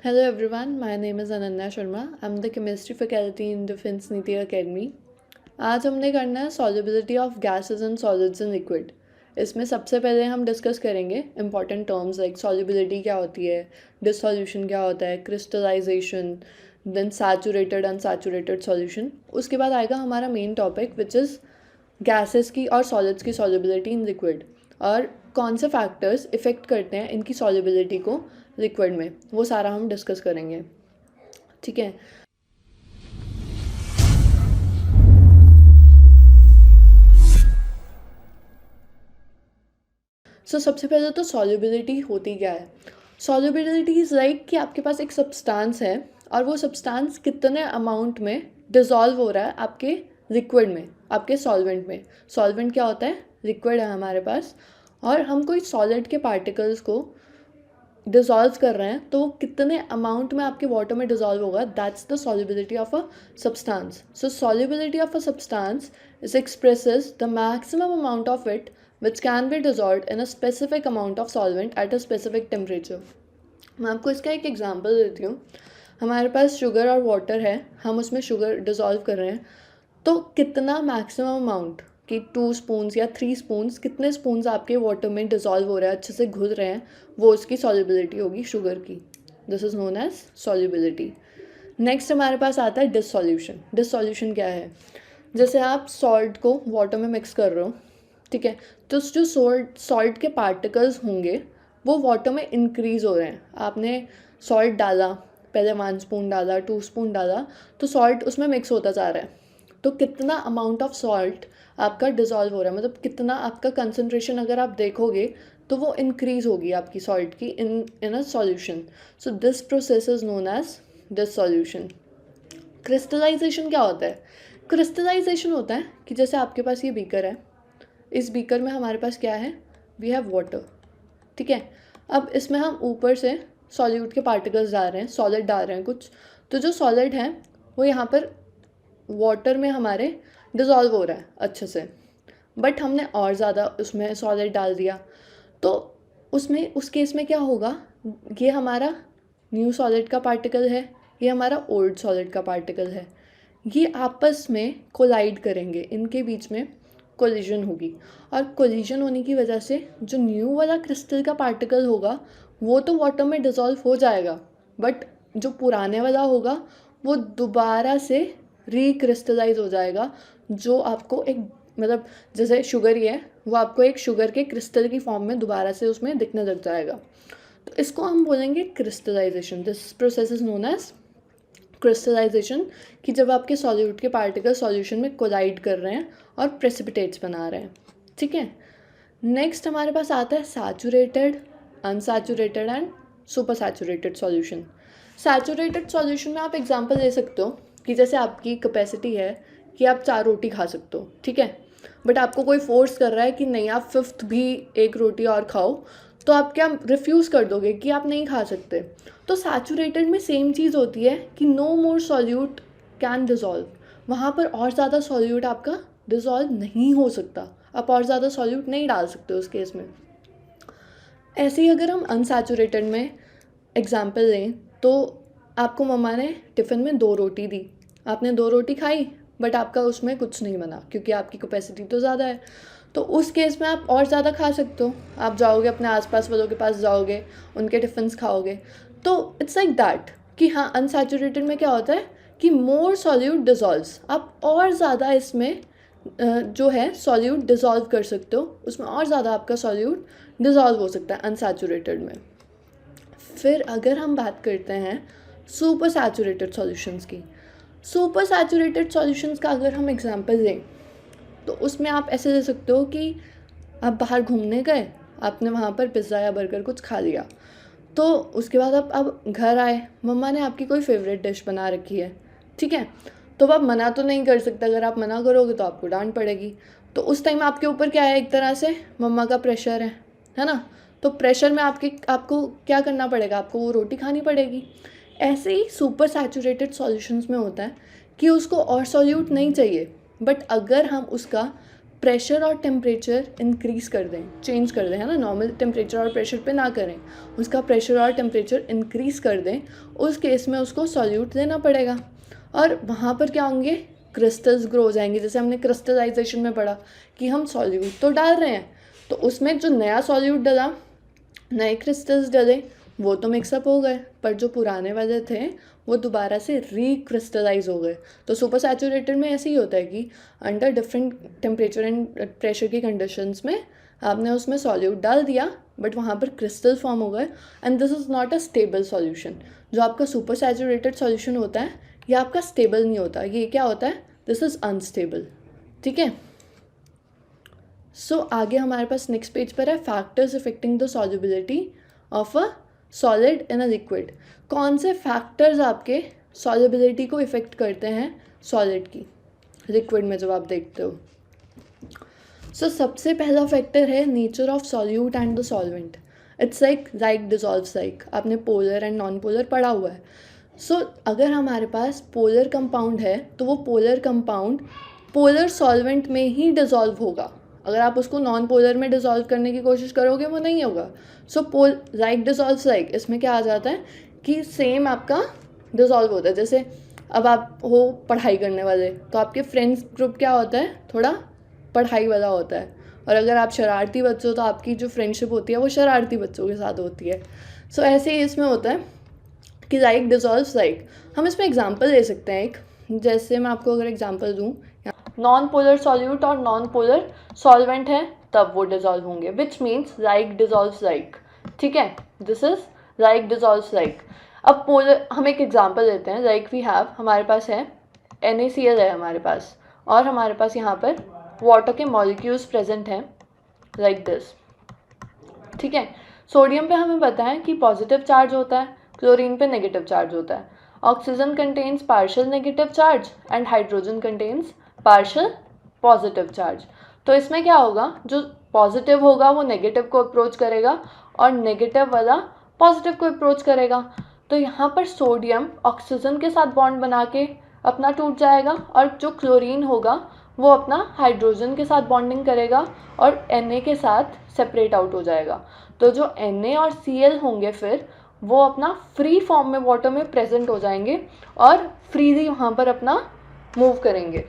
Hello everyone, my name is Ananya Sharma. I'm the chemistry faculty in Defense Niti Academy. आज हमने करना है solubility of gases and solids in liquid. इसमें सबसे पहले हम डिस्कस करेंगे इंपॉर्टेंट टर्म्स लाइक सॉल्युबिलिटी क्या होती है, डिसॉल्यूशन क्या होता है, crystallisation, then saturated unsaturated solution. उसके बाद आएगा हमारा main topic which is gases की और सॉलिड्स की सॉल्युबिलिटी इन लिक्विड और कौन से फैक्टर्स इफ़ेक्ट करते हैं इनकी सॉल्युबिलिटी को लिक्विड में, वो सारा हम डिस्कस करेंगे। ठीक है। सबसे पहले तो सॉल्युबिलिटी होती क्या है। सॉल्युबिलिटी इज़ लाइक कि आपके पास एक सब्सटेंस है और वो सब्सटेंस कितने अमाउंट में डिज़ोल्व हो रहा है आपके लिक्विड में, आपके सॉल्वेंट में। सॉल्वेंट क्या होता है, लिक्विड है हमारे पास, और हम कोई सॉलिड के पार्टिकल्स को डिज़ोल्व कर रहे हैं तो कितने अमाउंट में आपके वाटर में डिज़ोल्व होगा, that's the solubility of a substance. So solubility of a substance is expresses the maximum amount of it which can be dissolved in a specific amount of solvent at a specific temperature। मैं आपको इसका एक example देती हूँ। हमारे पास sugar और water है, हम उसमें शुगर डिज़ोल्व कर रहे हैं, तो कितना मैक्सिमम अमाउंट कि 2 स्पून्स या 3 स्पून्स, कितने स्पून्स आपके वाटर में डिज़ोल्व हो रहे हैं, अच्छे से घुल रहे हैं, वो उसकी सॉल्युबिलिटी होगी शुगर की। This is known as solubility. Next हमारे पास आता है डिसॉल्यूशन। डिसॉल्यूशन क्या है, जैसे आप सॉल्ट को वाटर में मिक्स कर रहे हो, ठीक है, तो जो सॉल्ट के पार्टिकल्स होंगे वो वाटर में इंक्रीज़ हो रहे हैं। आपने सॉल्ट डाला, पहले 1 स्पून डाला, 2 स्पून डाला, तो सॉल्ट उसमें मिक्स होता जा रहा है। तो कितना अमाउंट ऑफ सॉल्ट आपका डिज़ोल्व हो रहा है, मतलब कितना आपका कंसनट्रेशन अगर आप देखोगे तो वो इंक्रीज़ होगी आपकी सॉल्ट की in a solution. So this process is known as dissolution. Crystallization क्या होता है। क्रिस्टलाइजेशन होता है कि जैसे आपके पास ये बीकर है, इस बीकर में हमारे पास क्या है, वी हैव वाटर, ठीक है। अब इसमें हम ऊपर से सॉल्यूट के पार्टिकल्स डाल रहे हैं, सॉलिड डाल रहे हैं कुछ, तो जो सॉलिड है वो यहाँ पर वाटर में हमारे डिज़ोल्व हो रहा है अच्छे से, बट हमने और ज़्यादा उसमें सॉलिड डाल दिया तो उसमें उस केस में क्या होगा, ये हमारा न्यू सॉलिड का पार्टिकल है, ये हमारा ओल्ड सॉलिड का पार्टिकल है, ये आपस में कोलाइड करेंगे, इनके बीच में कोलिजन होगी, और कोलिजन होने की वजह से जो न्यू वाला क्रिस्टल का पार्टिकल होगा वो तो वाटर में डिज़ोल्व हो जाएगा, बट जो पुराने वाला होगा वो दोबारा से रिक्रिस्टलाइज हो जाएगा, जो आपको एक मतलब जैसे शुगर ही है, वो आपको एक शुगर के क्रिस्टल की फॉर्म में दोबारा से उसमें दिखने लग जाएगा। तो इसको हम बोलेंगे crystallisation. This process is known as crystallisation, कि जब आपके सॉल्यूट के पार्टिकल सॉल्यूशन में कोलाइड कर रहे हैं और प्रेसिपिटेट्स बना रहे हैं, ठीक है। नेक्स्ट हमारे पास आता है saturated, unsaturated and super saturated solution. Saturated solution में आप एग्जांपल दे सकते हो कि जैसे आपकी कैपेसिटी है कि आप 4 रोटी खा सकते हो, ठीक है, बट आपको कोई फोर्स कर रहा है कि नहीं आप 5th भी एक रोटी और खाओ, तो आप क्या रिफ्यूज़ कर दोगे कि आप नहीं खा सकते। तो सैचुरेटेड में सेम चीज़ होती है कि no more solute can dissolve, वहाँ पर और ज़्यादा सॉल्यूट आपका डिज़ोल्व नहीं हो सकता, आप और ज़्यादा सॉल्यूट नहीं डाल सकते उस केस में। ऐसे ही अगर हम अनसैचुरेटेड में एग्जांपल लें तो आपको मम्मा ने टिफ़िन में 2 रोटी दी, आपने 2 रोटी खाई, बट आपका उसमें कुछ नहीं बना क्योंकि आपकी कैपेसिटी तो ज़्यादा है। तो उस केस में आप और ज़्यादा खा सकते हो, आप जाओगे अपने आसपास वालों के पास जाओगे, उनके टिफ़िन्स खाओगे। तो इट्स लाइक दैट कि हाँ, अनसैचुरेटेड में क्या होता है कि मोर सॉल्यूट डिज़ोल्व्स, आप और ज़्यादा इसमें जो है सॉल्यूट डिज़ोल्व कर सकते हो, उसमें और ज़्यादा आपका सॉल्यूट डिज़ोल्व हो सकता है अनसैचुरेटेड में। फिर अगर हम बात करते हैं सुपर सैचुरेटेड सॉल्यूशंस की, सुपर सैचुरेटेड सॉल्यूशंस का अगर हम एग्जांपल लें तो उसमें आप ऐसे दे सकते हो कि आप बाहर घूमने गए, आपने वहाँ पर पिज़्ज़ा या बर्गर कुछ खा लिया, तो उसके बाद आप अब घर आए, मम्मा ने आपकी कोई फेवरेट डिश बना रखी है, ठीक है, तो आप मना तो नहीं कर सकते, अगर आप मना करोगे तो आपको डांट पड़ेगी। तो उस टाइम आपके ऊपर क्या है, एक तरह से मम्मा का प्रेशर है ना। तो प्रेशर में आपको क्या करना पड़ेगा, आपको वो रोटी खानी पड़ेगी। ऐसे ही सुपर सैचुरेटेड सॉल्यूशंस में होता है कि उसको और सॉल्यूट नहीं चाहिए, बट अगर हम उसका प्रेशर और टेम्परेचर इंक्रीज़ कर दें, चेंज कर दें, है ना, नॉर्मल टेम्परेचर और प्रेशर पे ना करें, उसका प्रेशर और टेम्परेचर इंक्रीज़ कर दें, उस केस में उसको सॉल्यूट देना पड़ेगा और वहाँ पर क्या होंगे, क्रिस्टल्स ग्रो हो जाएंगे। जैसे हमने क्रिस्टलाइजेशन में पढ़ा कि हम सॉल्यूट तो डाल रहे हैं, तो उसमें जो नया सॉल्यूट डला, नए क्रिस्टल्स डले, वो तो मिक्सअप हो गए, पर जो पुराने वाले थे वो दोबारा से रिक्रिस्टलाइज हो गए। तो सुपर सैचुरेटेड में ऐसे ही होता है कि under different temperature and pressure की कंडीशंस में आपने उसमें सॉल्यूट डाल दिया, बट वहाँ पर क्रिस्टल फॉर्म हो गए, and this is not a stable solution. जो आपका सुपर सैचुरेटेड सॉल्यूशन होता है ये आपका स्टेबल नहीं होता, ये क्या होता है, दिस इज़ अनस्टेबल। ठीक है, सो आगे हमारे पास नेक्स्ट पेज पर है factors affecting the solubility of a solid in a liquid. कौन से फैक्टर्स आपके सॉल्युबिलिटी को इफ़ेक्ट करते हैं सॉलिड की लिक्विड में जब आप देखते हो। सो सबसे पहला फैक्टर है nature of solute and the solvent. It's like dissolves like, आपने पोलर एंड नॉन पोलर पढ़ा हुआ है। सो अगर हमारे पास पोलर कंपाउंड है तो वो पोलर कंपाउंड पोलर सॉल्वेंट में ही डिज़ोल्व होगा। अगर आप उसको नॉन पोलर में डिज़ोल्व करने की कोशिश करोगे वो नहीं होगा। सो लाइक डिज़ोल्व्स लाइक, इसमें क्या आ जाता है कि सेम आपका डिज़ोल्व होता है। जैसे अब आप हो पढ़ाई करने वाले, तो आपके फ्रेंड्स ग्रुप क्या होता है, थोड़ा पढ़ाई वाला होता है, और अगर आप शरारती बच्चे हो तो आपकी जो फ्रेंडशिप होती है वो शरारती बच्चों के साथ होती है। सो ऐसे ही इसमें होता है कि लाइक डिज़ोल्व्स लाइक। हम इसमें एग्जांपल ले सकते हैं एक, जैसे मैं आपको अगर एग्जांपल दूँ, नॉन पोलर सॉल्यूट और नॉन पोलर सॉल्वेंट है तब वो डिज़ोल्व होंगे, विच मीन्स लाइक डिज़ोल्व्स लाइक। ठीक है, दिस इज लाइक डिज़ोल्व्स लाइक। अब पोलर, हम एक एग्जांपल लेते हैं, लाइक वी हैव, हमारे पास है NaCl है हमारे पास, और हमारे पास यहाँ पर वाटर के मॉलिक्यूल्स प्रेजेंट हैं लाइक दिस। ठीक है, सोडियम पे हमें पता है कि पॉजिटिव चार्ज होता है, क्लोरीन पे नेगेटिव चार्ज होता है, oxygen contains partial negative charge and hydrogen contains partial positive charge. तो इसमें क्या होगा, जो पॉजिटिव होगा वो नेगेटिव को अप्रोच करेगा और नेगेटिव वाला पॉजिटिव को अप्रोच करेगा। तो यहाँ पर सोडियम ऑक्सीजन के साथ बॉन्ड बना के अपना टूट जाएगा, और जो क्लोरीन होगा वो अपना हाइड्रोजन के साथ बॉन्डिंग करेगा और Na के साथ सेपरेट आउट हो जाएगा। तो जो Na और Cl होंगे फिर वो अपना फ्री फॉर्म में वाटर में प्रेजेंट हो जाएंगे और फ्रीली वहाँ पर अपना मूव करेंगे।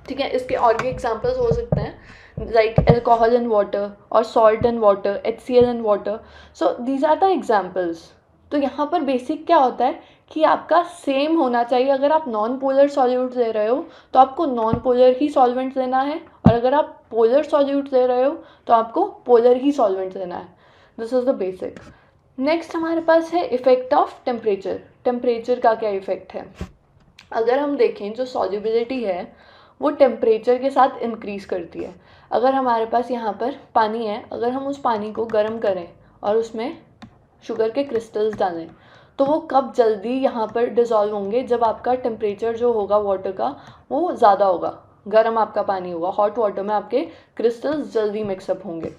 ठीक है, इसके और भी एग्जांपल्स हो सकते हैं, लाइक अल्कोहल इन वाटर और salt in water, HCl in water. So these are the examples. तो यहाँ पर बेसिक क्या होता है कि आपका सेम होना चाहिए। अगर आप नॉन पोलर सॉल्यूट ले रहे हो तो आपको नॉन पोलर ही सॉल्वेंट लेना है, और अगर आप पोलर सॉल्यूट ले रहे हो तो आपको पोलर ही सॉल्वेंट लेना है। This is the basic. Next हमारे पास है इफ़ेक्ट ऑफ टेम्परेचर। टेम्परेचर का क्या इफ़ेक्ट है, अगर हम देखें जो सॉल्युबिलिटी है वो टेम्परेचर के साथ इंक्रीज़ करती है। अगर हमारे पास यहाँ पर पानी है, अगर हम उस पानी को गर्म करें और उसमें शुगर के क्रिस्टल्स डालें तो वो कब जल्दी यहाँ पर डिज़ोल्व होंगे, जब आपका टेम्परेचर जो होगा वाटर का वो ज़्यादा होगा, गर्म आपका पानी होगा, हॉट वाटर में आपके क्रिस्टल्स जल्दी मिक्सअप होंगे।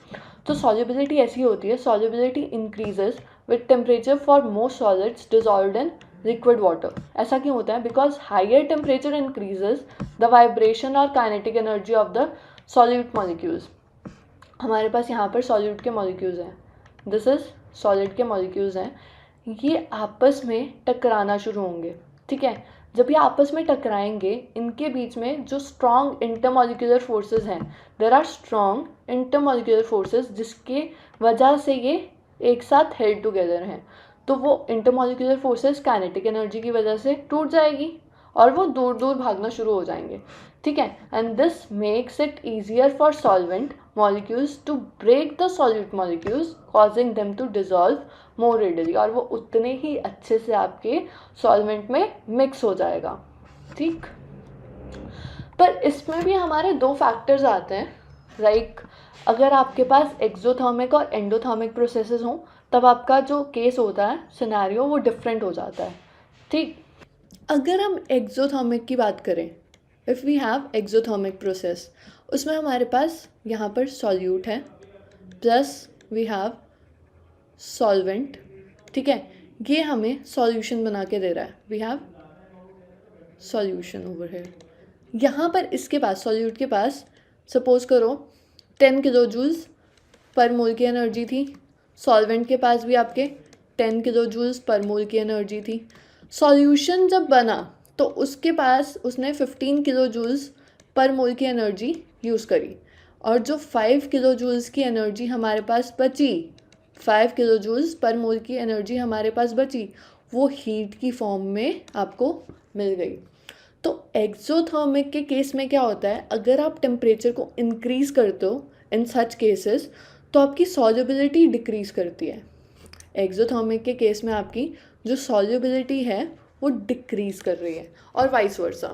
तो सॉल्युबिलिटी ऐसी होती है, solubility increases with temperature for most solids dissolved in liquid water. ऐसा क्यों होता है, because higher temperature increases the vibration और kinetic energy of the solute molecules. हमारे पास यहाँ पर सॉल्यूट के मॉलिक्यूल्स हैं, दिस इज सॉलिड के मॉलिक्यूल्स हैं, ये आपस में टकराना शुरू होंगे। ठीक है, जब ये आपस में टकराएंगे इनके बीच में जो स्ट्रॉन्ग इंटरमॉलिक्यूलर फोर्सेस हैं, there are strong intermolecular forces जिसके वजह से ये एक साथ हेल्ड टुगेदर हैं। तो वो इंटरमॉलिक्यूलर फोर्सेस काइनेटिक एनर्जी की वजह से टूट जाएगी और वो दूर दूर भागना शुरू हो जाएंगे। ठीक है, and this makes it easier for solvent molecules to break the solute molecules causing them to dissolve more readily, और वो उतने ही अच्छे से आपके सॉल्वेंट में मिक्स हो जाएगा। ठीक, पर इसमें भी हमारे दो फैक्टर्स आते हैं, लाइक अगर आपके पास एक्सोथर्मिक और एंडोथर्मिक प्रोसेसेस हों तब आपका जो केस होता है सिनेरियो वो डिफरेंट हो जाता है। ठीक, अगर हम एक्सोथर्मिक की बात करें, if we have exothermic process, उसमें हमारे पास यहाँ पर सॉल्यूट है प्लस वी हैव सॉल्वेंट। ठीक है, ये हमें सॉल्यूशन बना के दे रहा है, we have solution over here. यहाँ पर इसके पास सॉल्यूट के पास सपोज करो 10 किलो जूल्स पर मोल की एनर्जी थी, सॉल्वेंट के पास भी आपके 10 किलो जूल्स पर मोल की एनर्जी थी। सॉल्यूशन जब बना तो उसके पास उसने 15 किलो जूल्स पर मोल की एनर्जी यूज़ करी, और जो 5 किलो जूल्स की एनर्जी हमारे पास बची, 5 किलो जूल्स पर मोल की एनर्जी हमारे पास बची, वो हीट की फॉर्म में आपको मिल गई। तो एक्सोथर्मिक के केस में क्या होता है, अगर आप टेम्परेचर को इंक्रीज़ करते हो इन सच केसेस तो आपकी सॉल्युबिलिटी डिक्रीज़ करती है। एक्सोथर्मिक के केस में आपकी जो सॉल्युबिलिटी है वो डिक्रीज़ कर रही है, और वाइस वर्सा।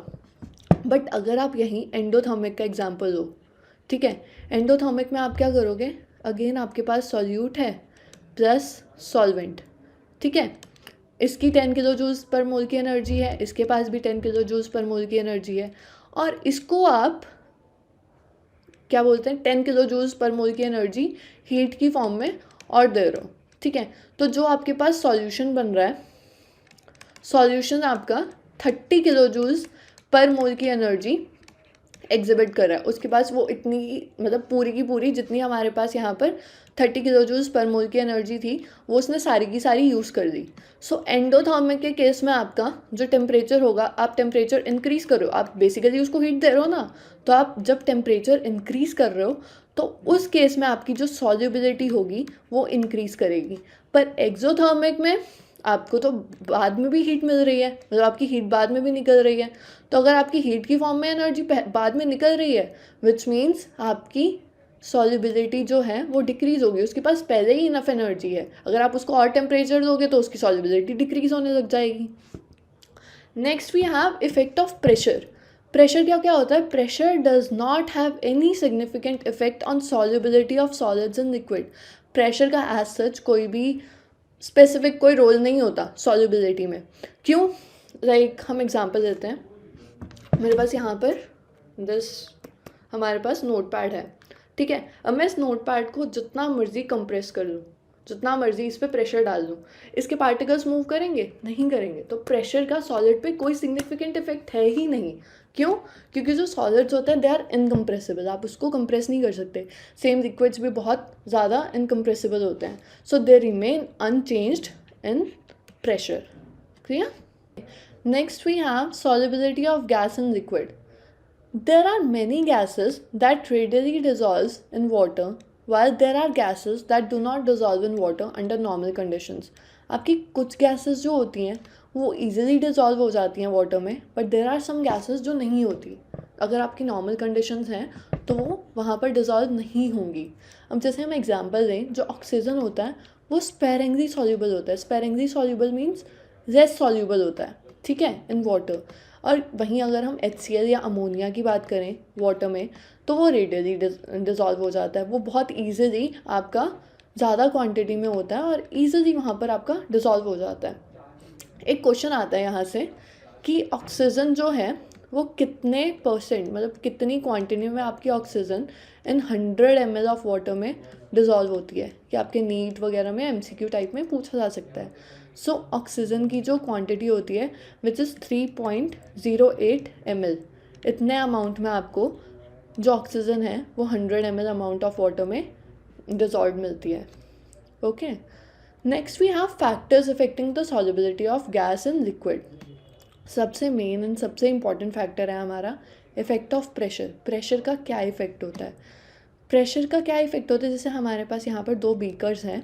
बट अगर आप यहीं एंडोथर्मिक का एग्जांपल लो, ठीक है, एंडोथर्मिक में आप क्या करोगे, अगेन आपके पास सॉल्यूट है प्लस सॉल्वेंट, ठीक है, इसकी 10 किलो जूल्स पर मोल की एनर्जी है, इसके पास भी 10 किलो जूल्स पर मोल की एनर्जी है, और इसको आप क्या बोलते हैं 10 किलो जूल्स पर मोल की एनर्जी हीट की फॉर्म में और दे रहे हो, ठीक है। तो जो आपके पास सॉल्यूशन बन रहा है, सॉल्यूशन आपका 30 किलो जूल्स पर मोल की एनर्जी एग्जिबिट कर रहा है, उसके पास वो इतनी मतलब पूरी की पूरी जितनी हमारे पास यहाँ पर 30 किलो जूल्स पर मोल की एनर्जी थी वो उसने सारी की सारी यूज़ कर दी। सो एंडोथर्मिक के केस में आपका जो टेम्परेचर होगा, आप टेम्परेचर इंक्रीज़ कर रहे हो, आप बेसिकली उसको हीट दे रहे हो ना, तो आप जब टेम्परेचर इंक्रीज़ कर रहे हो तो उस केस में आपकी जो सॉल्युबिलिटी होगी वो इंक्रीज़ करेगी। पर एक्सोथर्मिक में आपको तो बाद में भी हीट मिल रही है, मतलब आपकी हीट बाद में भी निकल रही है, तो अगर आपकी हीट की फॉर्म में एनर्जी बाद में निकल रही है विच मीन्स आपकी सॉल्युबिलिटी जो है वो डिक्रीज़ होगी, उसके पास पहले ही इनफ एनर्जी है, अगर आप उसको और टेम्परेचर दोगे तो उसकी सॉल्युबिलिटी डिक्रीज़ होने लग जाएगी। Next we have effect of pressure. Pressure क्या क्या होता है, pressure does not have any significant effect on solubility of solids and liquid. Pressure का एज सच कोई भी स्पेसिफिक कोई रोल नहीं होता सॉल्युबिलिटी में। क्यों, लाइक हम एग्जांपल देते हैं, मेरे पास यहाँ पर हमारे पास नोट पैड है, ठीक है, अब मैं इस नोट पैड को जितना मर्जी कंप्रेस कर लूँ, जितना मर्जी इस पर प्रेशर डाल दूँ, इसके पार्टिकल्स मूव करेंगे नहीं करेंगे, तो प्रेशर का सॉलिड पे कोई सिग्निफिकेंट इफेक्ट है ही नहीं। क्यों, क्योंकि जो सॉलिड्स होते हैं दे आर इनकम्प्रेसिबल, आप उसको कंप्रेस नहीं कर सकते। सेम लिक्विड्स भी बहुत ज़्यादा इनकम्प्रेसिबल होते हैं, so they remain unchanged in pressure. Clear? Next we have solubility of gas in liquid. There are many gases that readily dissolve in water while there are gases that do not dissolve in water under normal conditions. आपकी कुछ gases जो होती हैं वो easily dissolve हो जाती हैं water में, but there are some gases जो नहीं होती, अगर आपकी normal conditions हैं तो वो वहाँ पर dissolve नहीं होंगी। अब जैसे हम example दें, जो oxygen होता है वो sparingly soluble होता है, sparingly soluble means less soluble होता है, ठीक है, इन वाटर। और वहीं अगर हम HCl या अमोनिया की बात करें वाटर में तो वो रेडियली डिज़ोल्व हो जाता है, वो बहुत ईजिली आपका ज़्यादा क्वांटिटी में होता है और ईजिली वहाँ पर आपका डिज़ोल्व हो जाता है। एक क्वेश्चन आता है यहाँ से कि ऑक्सीजन जो है वो कितने परसेंट, मतलब कितनी क्वांटिटी में आपकी oxygen in 100 ml of water में डिज़ोल्व होती है, कि आपके नीट वगैरह में MCQ टाइप में पूछा जा सकता है। सो ऑक्सीजन की जो क्वांटिटी होती है विच इज़ 3.08 ml, इतने अमाउंट में आपको जो ऑक्सीजन है वो 100 ml अमाउंट ऑफ वाटर में डिज़ोल्व मिलती है। Okay, next we have factors affecting the solubility of gas in liquid. सबसे मेन एंड सबसे इम्पॉर्टेंट फैक्टर है हमारा इफेक्ट ऑफ प्रेशर। प्रेशर का क्या इफेक्ट होता है, प्रेशर का क्या इफेक्ट होता है, जैसे हमारे पास यहाँ पर 2 बीकर्स हैं,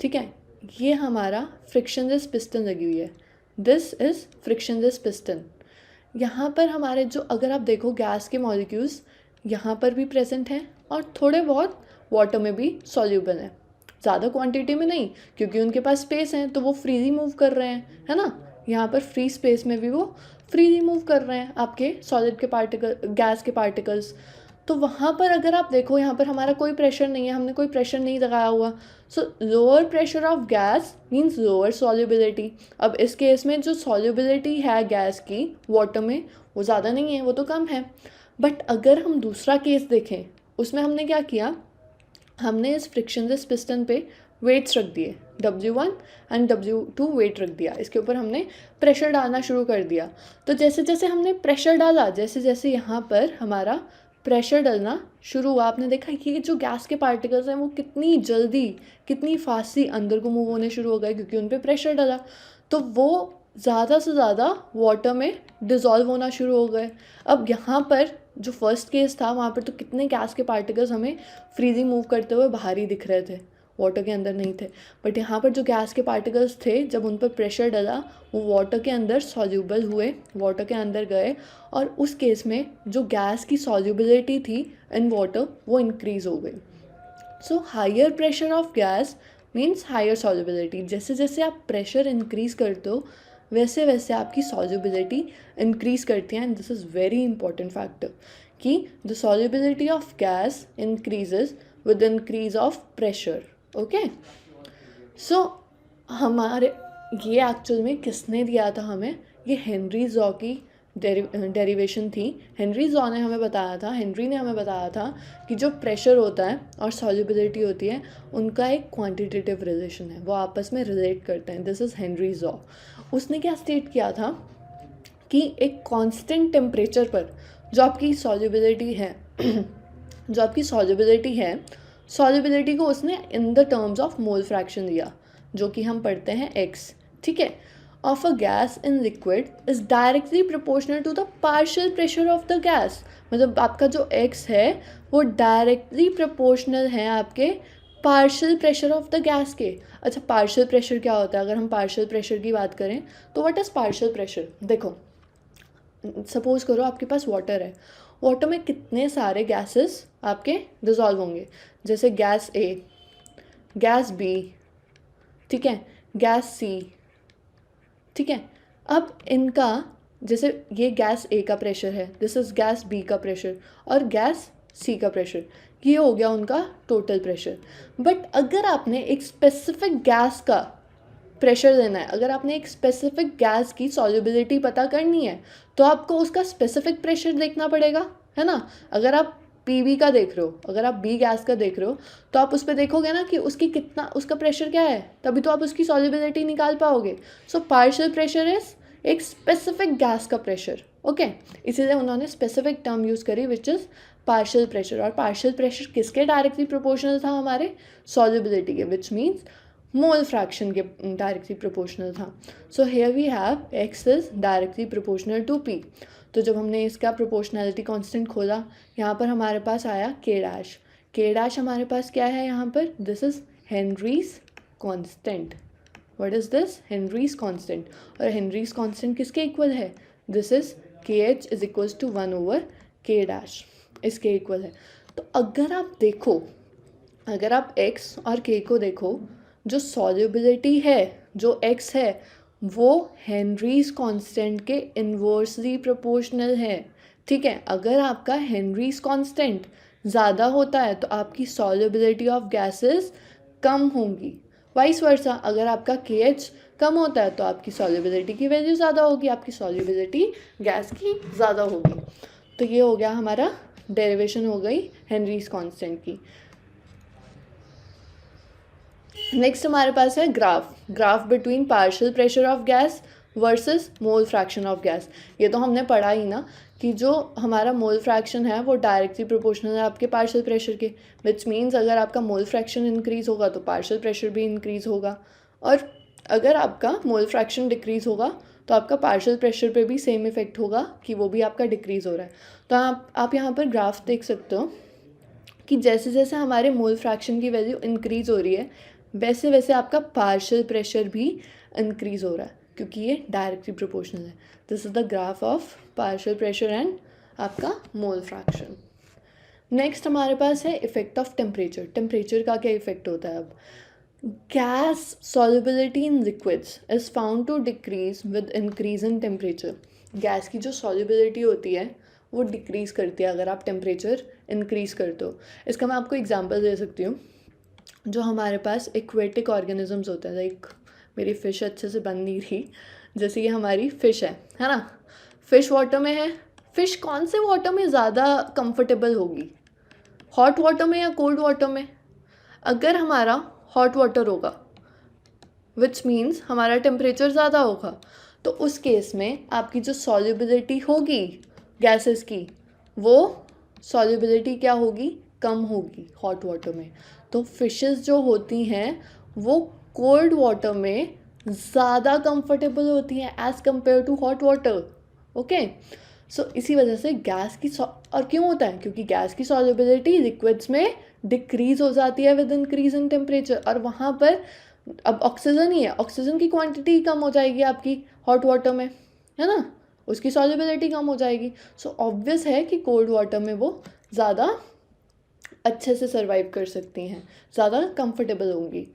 ठीक है, ये हमारा फ्रिक्शनलेस पिस्टन लगी हुई है, दिस इज़ फ्रिक्शनलेस पिस्टन। यहाँ पर हमारे जो, अगर आप देखो गैस के मॉलिक्यूल्स यहाँ पर भी प्रेजेंट हैं और थोड़े बहुत वाटर में भी सॉल्यूबल हैं, ज़्यादा क्वांटिटी में नहीं क्योंकि उनके पास स्पेस है तो वो फ्रीली मूव कर रहे हैं, है ना, यहाँ पर फ्री स्पेस में भी वो फ्रीली मूव कर रहे हैं आपके सॉलिड के पार्टिकल, गैस के पार्टिकल्स। तो वहाँ पर अगर आप देखो यहाँ पर हमारा कोई प्रेशर नहीं है, हमने कोई प्रेशर नहीं लगाया हुआ, सो lower pressure of gas means lower solubility. अब इस केस में जो सॉल्युबिलिटी है गैस की वाटर में वो ज़्यादा नहीं है, वो तो कम है। बट अगर हम दूसरा केस देखें, उसमें हमने क्या किया, हमने इस फ्रिक्शनलेस पिस्टन पे वेट्स रख दिए, W1 एंड W2 वेट रख दिया, इसके ऊपर हमने प्रेशर डालना शुरू कर दिया। तो जैसे जैसे हमने प्रेशर डाला, जैसे जैसे यहाँ पर हमारा प्रेशर डलना शुरू हुआ, आपने देखा कि जो गैस के पार्टिकल्स हैं वो कितनी जल्दी, कितनी फास्टली अंदर को मूव होने शुरू हो गए क्योंकि उन पे प्रेशर डला। तो वो ज़्यादा से ज़्यादा वाटर में डिज़ोल्व होना शुरू हो गए। अब यहाँ पर जो फर्स्ट केस था वहाँ पर तो कितने गैस के पार्टिकल्स हमें फ्रीजिंग मूव करते हुए बाहर ही दिख रहे थे, वाटर के अंदर नहीं थे। बट यहाँ पर जो गैस के पार्टिकल्स थे, जब उन पर प्रेशर डला वो वाटर के अंदर सॉल्यूबल हुए, वाटर के अंदर गए, और उस केस में जो गैस की सॉल्यूबिलिटी थी इन वाटर वो इंक्रीज़ हो गई। So higher pressure of gas means higher solubility. जैसे जैसे आप प्रेशर इंक्रीज़ करते हो वैसे वैसे आपकी सॉल्युबिलिटी इंक्रीज़ करती है। And this is very important factor कि the solubility of gas increases with increase of pressure. Okay, so हमारे ये एक्चुअल में किसने दिया था हमें? ये हेनरी जॉ की डेरिवेशन थी। हेनरी जॉ ने हमें बताया था, हेनरी ने हमें बताया था कि जो प्रेशर होता है और सॉल्युबिलिटी होती है उनका एक क्वांटिटेटिव रिलेशन है, वो आपस में रिलेट करते हैं। This is Henry jaw. उसने क्या स्टेट किया था कि एक कांस्टेंट टेम्परेचर पर जो आपकी सॉल्युबिलिटी है जो आपकी सॉल्युबिलिटी को उसने in the terms of mole fraction दिया, जो कि हम पढ़ते हैं x, ठीक है, of a gas in liquid is directly proportional to the partial pressure of the gas. मतलब आपका जो x है वो डायरेक्टली प्रोपोर्शनल है आपके partial pressure of the gas के। अच्छा, पार्शियल प्रेशर क्या होता है? अगर हम पार्शियल प्रेशर की बात करें तो व्हाट इज़ पार्शियल प्रेशर? देखो, सपोज करो आपके पास वाटर है, वाटर में कितने सारे गैसेस आपके डिज़ोल्व होंगे, जैसे गैस A, गैस B, ठीक है, गैस C, ठीक है। अब इनका, जैसे ये गैस A का प्रेशर है, दिस इज़ गैस B का प्रेशर, और गैस C का प्रेशर, ये हो गया उनका टोटल प्रेशर। बट अगर आपने एक स्पेसिफिक गैस का प्रेशर लेना है, अगर आपने एक स्पेसिफिक गैस की सॉल्युबिलिटी पता करनी है तो आपको उसका स्पेसिफिक प्रेशर देखना पड़ेगा, है ना। अगर आप पीबी का देख रहे हो, अगर आप बी गैस का देख रहे हो तो आप उस पर देखोगे ना कि उसकी कितना, उसका प्रेशर क्या है, तभी तो आप उसकी सॉल्युबिलिटी निकाल पाओगे। सो पार्शियल प्रेशर इज एक स्पेसिफिक गैस का प्रेशर। ओके, इसीलिए उन्होंने स्पेसिफिक टर्म यूज़ करी विच इज़ पार्शियल प्रेशर। और पार्शियल प्रेशर किसके डायरेक्टली प्रोपोर्शनल था? हमारे सॉल्युबिलिटी के, विच मीन्स मोल फ्रैक्शन के डायरेक्टली प्रोपोर्शनल था। So here we have x is directly proportional to p। तो जब हमने इसका प्रोपोर्शनैलिटी कांस्टेंट खोला, यहाँ पर हमारे पास आया k डैश। k डैश हमारे पास क्या है यहाँ पर? This is Henry's constant. What is this? Henry's constant. और हेनरीज कांस्टेंट किसके इक्वल है? This is kh is equals to 1/k dash, इसके इक्वल है। तो अगर आप देखो, अगर आप x और k को देखो, जो सॉल्युबिलिटी है, जो x है, वो हेनरीज कांस्टेंट के इन्वर्सली प्रोपोर्शनल है, ठीक है। अगर आपका हेनरीज कांस्टेंट ज़्यादा होता है तो आपकी सॉल्युबिलिटी ऑफ गैसेस कम होंगी। वाइस वर्सा, अगर आपका KH कम होता है तो आपकी सॉल्युबिलिटी की वैल्यू ज़्यादा होगी, आपकी सॉल्युबिलिटी गैस की ज़्यादा होगी। तो ये हो गया हमारा डेरिवेशन हो गई हेनरीज कांस्टेंट की। नेक्स्ट हमारे पास है graph between partial pressure of gas versus mole fraction of gas. ये तो हमने पढ़ा ही ना कि जो हमारा मोल फ्रैक्शन है वो डायरेक्टली प्रोपोर्शनल है आपके पार्शियल प्रेशर के, विच मीन्स अगर आपका मोल फ्रैक्शन इंक्रीज़ होगा तो पार्शियल प्रेशर भी इंक्रीज़ होगा, और अगर आपका मोल फ्रैक्शन डिक्रीज़ होगा तो आपका पार्शियल प्रेशर पे भी सेम इफेक्ट होगा कि वो भी आपका डिक्रीज़ हो रहा है। तो आप यहाँ पर ग्राफ देख सकते हो कि जैसे जैसे हमारे मोल फ्रैक्शन की वैल्यू इंक्रीज़ हो रही है वैसे वैसे आपका पार्शियल प्रेशर भी इंक्रीज़ हो रहा है, क्योंकि ये डायरेक्टली प्रोपोर्शनल है। This is the graph of partial pressure and आपका मोल फ्रैक्शन। नेक्स्ट हमारे पास है इफेक्ट ऑफ टेम्परेचर। टेम्परेचर का क्या इफेक्ट होता है? अब gas solubility in liquids is found to decrease with increase in temperature. Gas की जो सॉल्युबिलिटी होती है वो डिक्रीज़ करती है अगर आप टेम्परेचर इंक्रीज़ करते हो। इसका मैं आपको एग्जांपल दे सकती हूँ। जो हमारे पास एक्वेटिक ऑर्गेनिजम्स होते हैं, लाइक मेरी फ़िश अच्छे से बन नहीं रही, जैसे ये हमारी फ़िश है ना। फ़िश वाटर में है। फ़िश कौन से वाटर में ज़्यादा कंफर्टेबल होगी, हॉट वाटर में या कोल्ड वाटर में? अगर हमारा हॉट वाटर होगा विच मीन्स हमारा टेम्परेचर ज़्यादा होगा, तो उस केस में आपकी जो सॉल्युबिलिटी होगी गैसेस की वो सॉल्युबिलिटी क्या होगी, कम होगी हॉट वाटर में। तो फिशेस जो होती हैं वो कोल्ड वाटर में ज़्यादा कंफर्टेबल होती हैं as compared to hot water. Okay, so इसी वजह से गैस की और क्यों होता है, क्योंकि गैस की सॉल्युबिलिटी लिक्विड्स में डिक्रीज हो जाती है विद इंक्रीज इन टेम्परेचर, और वहाँ पर अब ऑक्सीजन ही है, ऑक्सीजन की क्वांटिटी कम हो जाएगी आपकी हॉट वाटर में, है ना, उसकी सॉल्युबिलिटी कम हो जाएगी। सो ऑब्वियस है कि कोल्ड वाटर में वो ज़्यादा अच्छे से सर्वाइव कर सकती हैं, ज़्यादा कंफर्टेबल होंगी।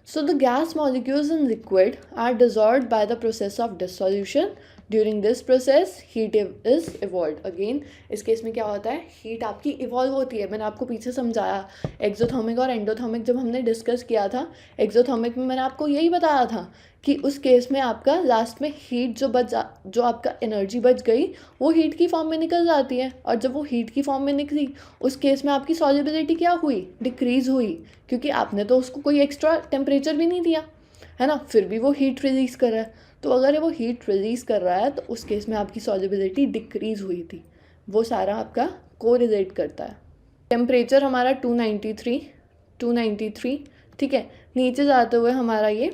So the gas molecules in liquid are dissolved by the process of dissolution. During this process heat is evolve. Again इस केस में क्या होता है, हीट आपकी इवॉल्व होती है। मैंने आपको पीछे समझाया एक्सोथर्मिक और एंडोथर्मिक जब हमने डिस्कस किया था। एक्सोथर्मिक में मैंने आपको यही बताया था कि उस केस में आपका लास्ट में हीट जो आपका एनर्जी बच गई वो हीट की फॉर्म में निकल जाती है, और जब वो हीट की फॉर्म में निकली उस केस में आपकी सॉल्युबिलिटी क्या हुई, डिक्रीज हुई, क्योंकि आपने तो उसको कोई एक्स्ट्रा टेम्परेचर भी नहीं दिया, है ना, फिर भी वो हीट रिलीज़ कर रहा है। तो अगर वो हीट रिलीज़ कर रहा है तो उस केस में आपकी सॉल्युबिलिटी डिक्रीज़ हुई थी। वो सारा आपका कोरिलेट करता है। टेम्परेचर हमारा 293, ठीक है, नीचे जाते हुए हमारा ये